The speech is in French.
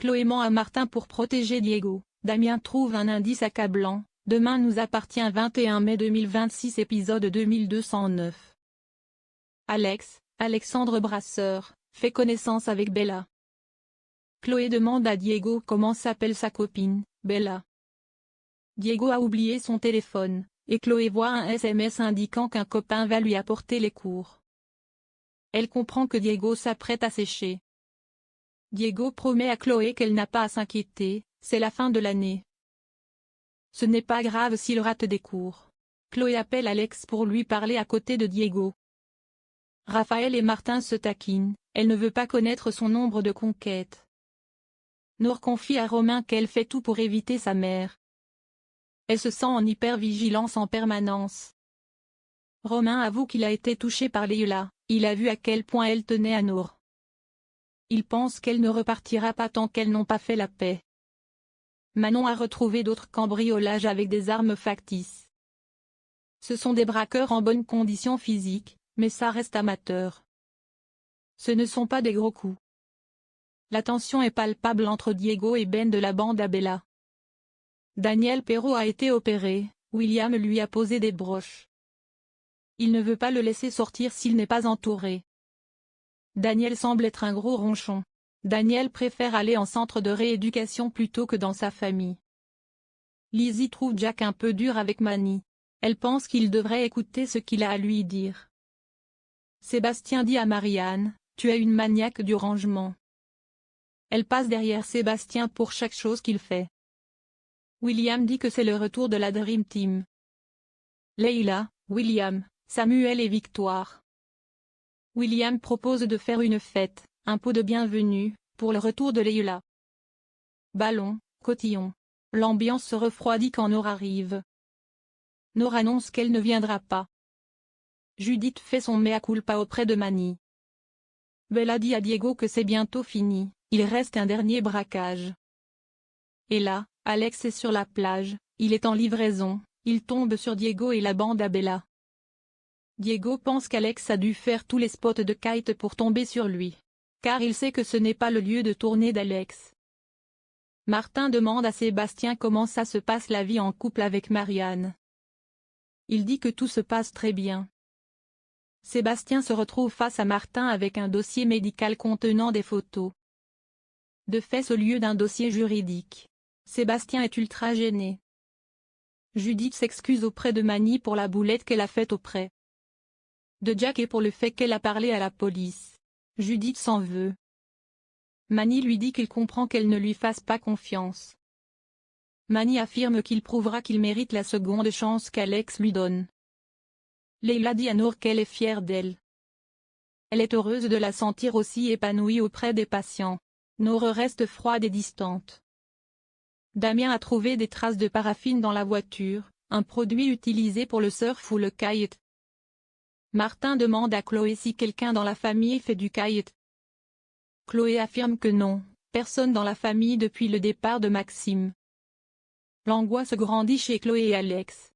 Chloé ment à Martin pour protéger Diego. Damien trouve un indice accablant. Demain nous appartient 21 mai 2026 épisode 2209. Alexandre Brasseur, fait connaissance avec Bella. Chloé demande à Diego comment s'appelle sa copine, Bella. Diego a oublié son téléphone, et Chloé voit un SMS indiquant qu'un copain va lui apporter les cours. Elle comprend que Diego s'apprête à sécher. Diego promet à Chloé qu'elle n'a pas à s'inquiéter, c'est la fin de l'année. Ce n'est pas grave s'il rate des cours. Chloé appelle Alex pour lui parler à côté de Diego. Raphaël et Martin se taquinent, elle ne veut pas connaître son nombre de conquêtes. Nour confie à Romain qu'elle fait tout pour éviter sa mère. Elle se sent en hypervigilance en permanence. Romain avoue qu'il a été touché par Leila, il a vu à quel point elle tenait à Nour. Il pense qu'elle ne repartira pas tant qu'elles n'ont pas fait la paix. Manon a retrouvé d'autres cambriolages avec des armes factices. Ce sont des braqueurs en bonne condition physique, mais ça reste amateur. Ce ne sont pas des gros coups. La tension est palpable entre Diego et Ben de la bande à Bella. Daniel Perrault a été opéré, William lui a posé des broches. Il ne veut pas le laisser sortir s'il n'est pas entouré. Daniel semble être un gros ronchon. Daniel préfère aller en centre de rééducation plutôt que dans sa famille. Lizzie trouve Jack un peu dur avec Manny. Elle pense qu'il devrait écouter ce qu'il a à lui dire. Sébastien dit à Marianne, « Tu es une maniaque du rangement. » Elle passe derrière Sébastien pour chaque chose qu'il fait. William dit que c'est le retour de la Dream Team. Leila, William, Samuel et Victoire. William propose de faire une fête, un pot de bienvenue, pour le retour de Leila. Ballon, cotillon. L'ambiance se refroidit quand Nour arrive. Nour annonce qu'elle ne viendra pas. Judith fait son mea culpa auprès de Manny. Bella dit à Diego que c'est bientôt fini, il reste un dernier braquage. Et là, Alex est sur la plage, il est en livraison, il tombe sur Diego et la bande à Bella. Diego pense qu'Alex a dû faire tous les spots de kite pour tomber sur lui. Car il sait que ce n'est pas le lieu de tournée d'Alex. Martin demande à Sébastien comment ça se passe la vie en couple avec Marianne. Il dit que tout se passe très bien. Sébastien se retrouve face à Martin avec un dossier médical contenant des photos de fesses au lieu d'un dossier juridique. Sébastien est ultra gêné. Judith s'excuse auprès de Manny pour la boulette qu'elle a faite auprès de Jack et pour le fait qu'elle a parlé à la police. Judith s'en veut. Manny lui dit qu'il comprend qu'elle ne lui fasse pas confiance. Manny affirme qu'il prouvera qu'il mérite la seconde chance qu'Alex lui donne. Leila dit à Nour qu'elle est fière d'elle. Elle est heureuse de la sentir aussi épanouie auprès des patients. Nour reste froide et distante. Damien a trouvé des traces de paraffine dans la voiture, un produit utilisé pour le surf ou le kite. Martin demande à Chloé si quelqu'un dans la famille fait du kite. Chloé affirme que non, personne dans la famille depuis le départ de Maxime. L'angoisse grandit chez Chloé et Alex.